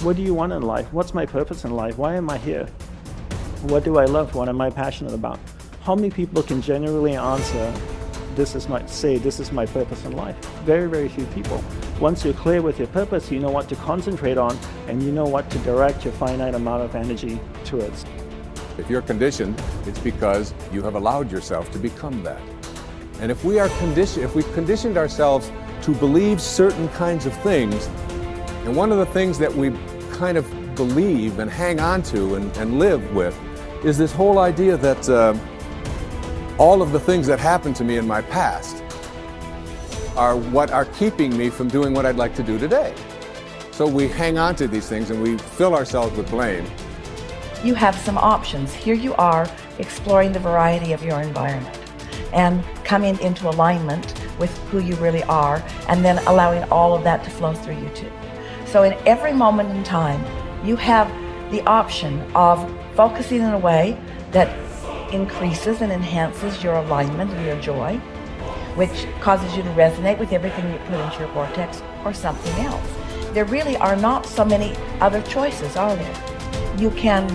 What do you want in life? What's my purpose in life? Why am I here? What do I love? What am I passionate about? How many people can genuinely answer, this is my purpose in life? Very, very few people. Once you're clear with your purpose, you know what to concentrate on, and you know what to direct your finite amount of energy towards. If you're conditioned, it's because you have allowed yourself to become that. And if we've conditioned ourselves to believe certain kinds of things, and one of the things that we kind of believe and hang on to and live with is this whole idea that all of the things that happened to me in my past are what are keeping me from doing what I'd like to do today. So we hang on to these things and we fill ourselves with blame. You have some options. Here you are exploring the variety of your environment and coming into alignment with who you really are, and then allowing all of that to flow through you too. So in every moment in time, you have the option of focusing in a way that increases and enhances your alignment and your joy, which causes you to resonate with everything you put into your vortex, or something else. There really are not so many other choices, are there? You can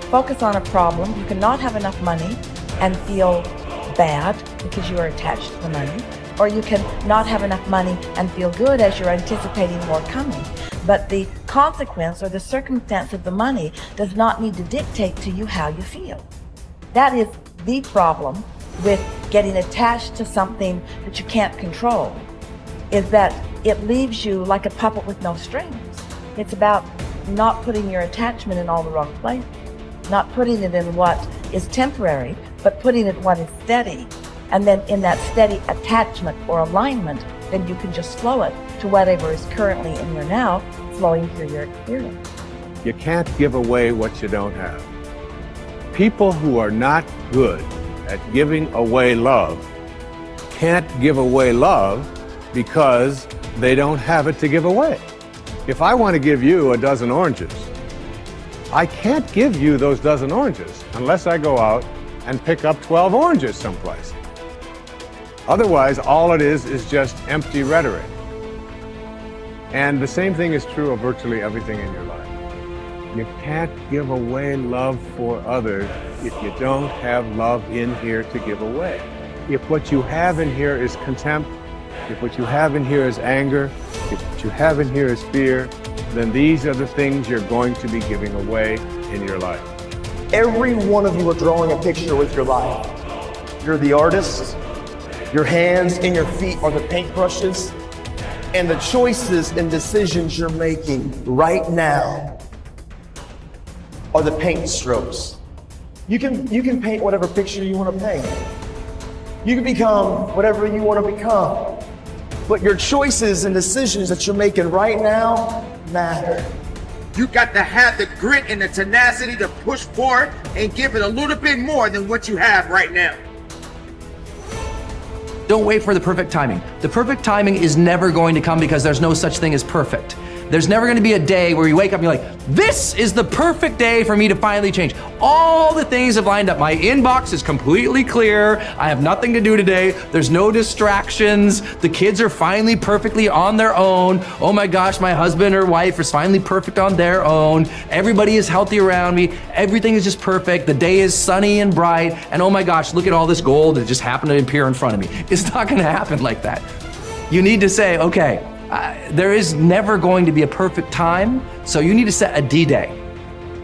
focus on a problem. You cannot have enough money and feel bad because you are attached to the money, or you can not have enough money and feel good as you're anticipating more coming. But the consequence or the circumstance of the money does not need to dictate to you how you feel. That is the problem with getting attached to something that you can't control, is that it leaves you like a puppet with no strings. It's about not putting your attachment in all the wrong places, not putting it in what is temporary, but putting it in what is steady. And then in that steady attachment or alignment, then you can just flow it to whatever is currently in your now, flowing through your experience. You can't give away what you don't have. People who are not good at giving away love can't give away love because they don't have it to give away. If I want to give you a dozen oranges, I can't give you those dozen oranges unless I go out and pick up 12 oranges someplace. Otherwise, all it is just empty rhetoric. And the same thing is true of virtually everything in your life. You can't give away love for others if you don't have love in here to give away. If what you have in here is contempt, if what you have in here is anger, if what you have in here is fear, then these are the things you're going to be giving away in your life. Every one of you are drawing a picture with your life. You're the artist. Your hands and your feet are the paintbrushes. And the choices and decisions you're making right now are the paint strokes. You can paint whatever picture you want to paint. You can become whatever you want to become. But your choices and decisions that you're making right now matter. You got to have the grit and the tenacity to push forward and give it a little bit more than what you have right now. Don't wait for the perfect timing. The perfect timing is never going to come because there's no such thing as perfect. There's never going to be a day where you wake up and you're like, this is the perfect day for me to finally change. All the things have lined up. My inbox is completely clear. I have nothing to do today. There's no distractions. The kids are finally perfectly on their own. Oh my gosh, my husband or wife is finally perfect on their own. Everybody is healthy around me. Everything is just perfect. The day is sunny and bright. And oh my gosh, look at all this gold that just happened to appear in front of me. It's not going to happen like that. You need to say, okay, there is never going to be a perfect time, so you need to set a D-Day.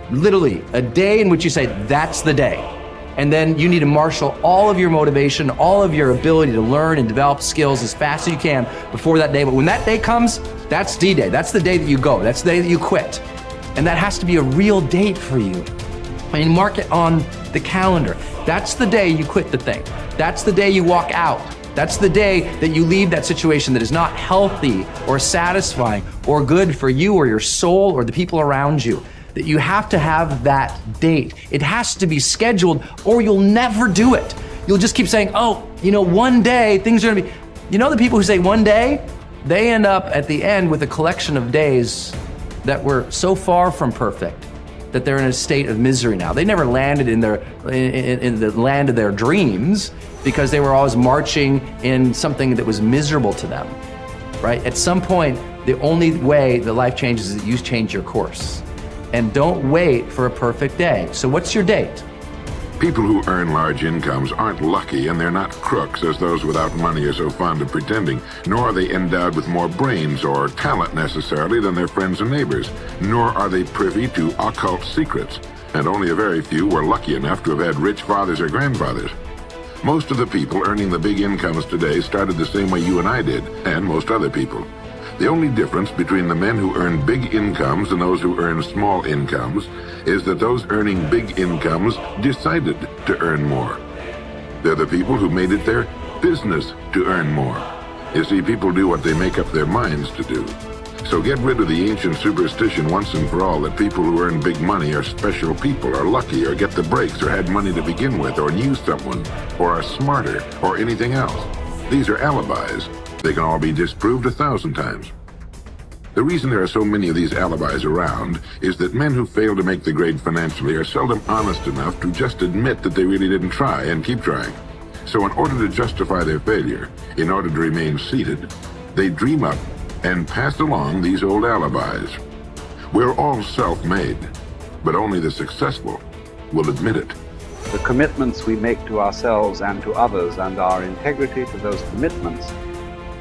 Literally, a day in which you say, that's the day. And then you need to marshal all of your motivation, all of your ability to learn and develop skills as fast as you can before that day. But when that day comes, that's D-Day. That's the day that you go. That's the day that you quit. And that has to be a real date for you. I mean, mark it on the calendar. That's the day you quit the thing. That's the day you walk out. That's the day that you leave that situation that is not healthy or satisfying or good for you or your soul or the people around you. That you have to have that date. It has to be scheduled or you'll never do it. You'll just keep saying, oh, one day things are gonna be, the people who say one day, they end up at the end with a collection of days that were so far from perfect that they're in a state of misery now. They never landed in the land of their dreams because they were always marching in something that was miserable to them, right? At some point, The only way that life changes is that you change your course. And don't wait for a perfect day. So what's your date? People who earn large incomes aren't lucky, and they're not crooks as those without money are so fond of pretending, nor are they endowed with more brains or talent necessarily than their friends and neighbors, nor are they privy to occult secrets, and only a very few were lucky enough to have had rich fathers or grandfathers. Most of the people earning the big incomes today started the same way you and I did, and most other people. The only difference between the men who earn big incomes and those who earn small incomes is that those earning big incomes decided to earn more. They're the people who made it their business to earn more. You see, people do what they make up their minds to do. So get rid of the ancient superstition once and for all that people who earn big money are special people, are lucky, or get the breaks, or had money to begin with, or knew someone, or are smarter, or anything else. These are alibis. They can all be disproved 1,000 times. The reason there are so many of these alibis around is that men who fail to make the grade financially are seldom honest enough to just admit that they really didn't try and keep trying. So in order to justify their failure, in order to remain seated, they dream up and pass along these old alibis. We're all self-made, but only the successful will admit it. The commitments we make to ourselves and to others, and our integrity to those commitments,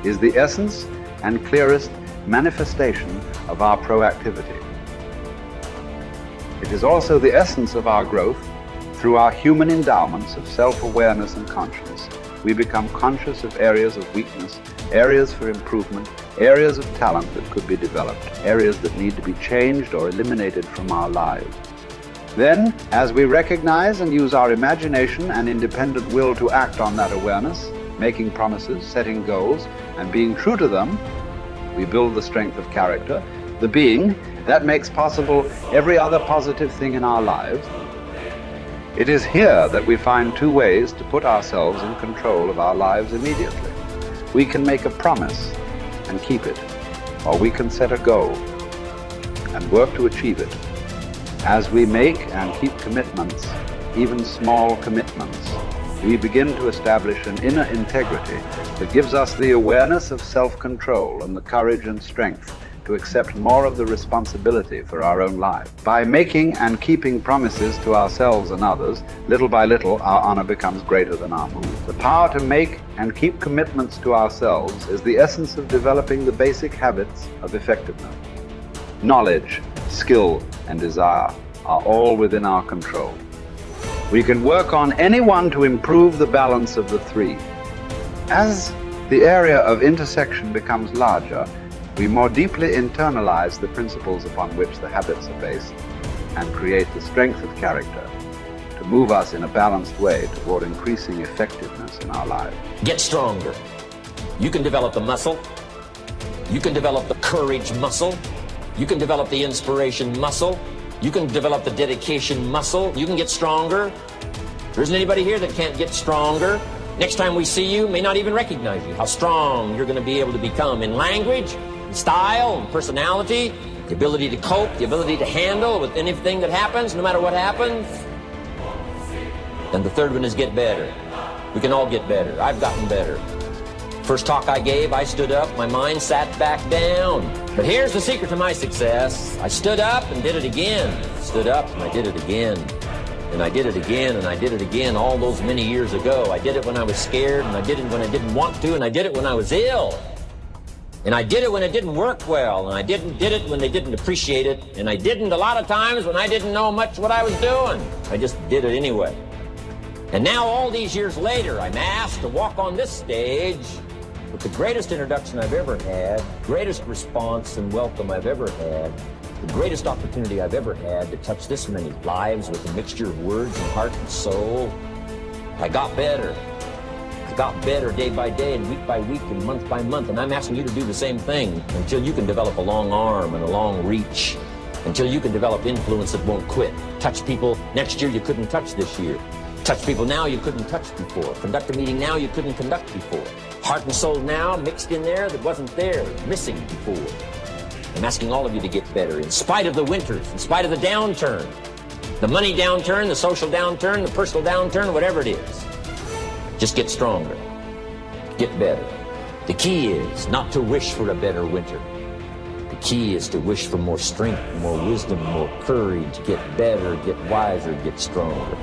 is the essence and clearest manifestation of our proactivity. It is also the essence of our growth through our human endowments of self-awareness and conscience. We become conscious of areas of weakness, areas for improvement, areas of talent that could be developed, areas that need to be changed or eliminated from our lives. Then, as we recognize and use our imagination and independent will to act on that awareness, making promises, setting goals, and being true to them, we build the strength of character, the being that makes possible every other positive thing in our lives. It is here that we find two ways to put ourselves in control of our lives immediately. We can make a promise and keep it, or we can set a goal and work to achieve it. As we make and keep commitments, even small commitments, we begin to establish an inner integrity that gives us the awareness of self-control and the courage and strength to accept more of the responsibility for our own life. By making and keeping promises to ourselves and others, little by little, our honor becomes greater than our mood. The power to make and keep commitments to ourselves is the essence of developing the basic habits of effectiveness. Knowledge, skill, and desire are all within our control. We can work on any one to improve the balance of the three. As the area of intersection becomes larger, we more deeply internalize the principles upon which the habits are based and create the strength of character to move us in a balanced way toward increasing effectiveness in our lives. Get stronger. You can develop the muscle. You can develop the courage muscle. You can develop the inspiration muscle. You can develop the dedication muscle. You can get stronger. There isn't anybody here that can't get stronger. Next time we see you, may not even recognize you. How strong you're going to be able to become in language, in style, and personality, the ability to cope, the ability to handle with anything that happens, no matter what happens. And the third one is get better. We can all get better. I've gotten better. First talk I gave, I stood up, my mind sat back down. But here's the secret to my success. I stood up and did it again. Stood up and I did it again. And I did it again, and I did it again all those many years ago. I did it when I was scared, and I did it when I didn't want to, and I did it when I was ill. And I did it when it didn't work well, and I did it when they didn't appreciate it, and I didn't a lot of times when I didn't know much what I was doing. I just did it anyway. And now all these years later, I'm asked to walk on this stage with the greatest introduction I've ever had, greatest response and welcome I've ever had, the greatest opportunity I've ever had to touch this many lives with a mixture of words and heart and soul. I got better. I got better day by day and week by week and month by month, and I'm asking you to do the same thing until you can develop a long arm and a long reach, until you can develop influence that won't quit. Touch people next year you couldn't touch this year. Touch people now you couldn't touch before. Conduct a meeting now you couldn't conduct before. Heart and soul now mixed in there that wasn't there, missing before. I'm asking all of you to get better in spite of the winters, in spite of the downturn, the money downturn, the social downturn, the personal downturn, whatever it is. Just get stronger. Get better. The key is not to wish for a better winter, key is to wish for more strength, more wisdom, more courage, get better, get wiser, get stronger.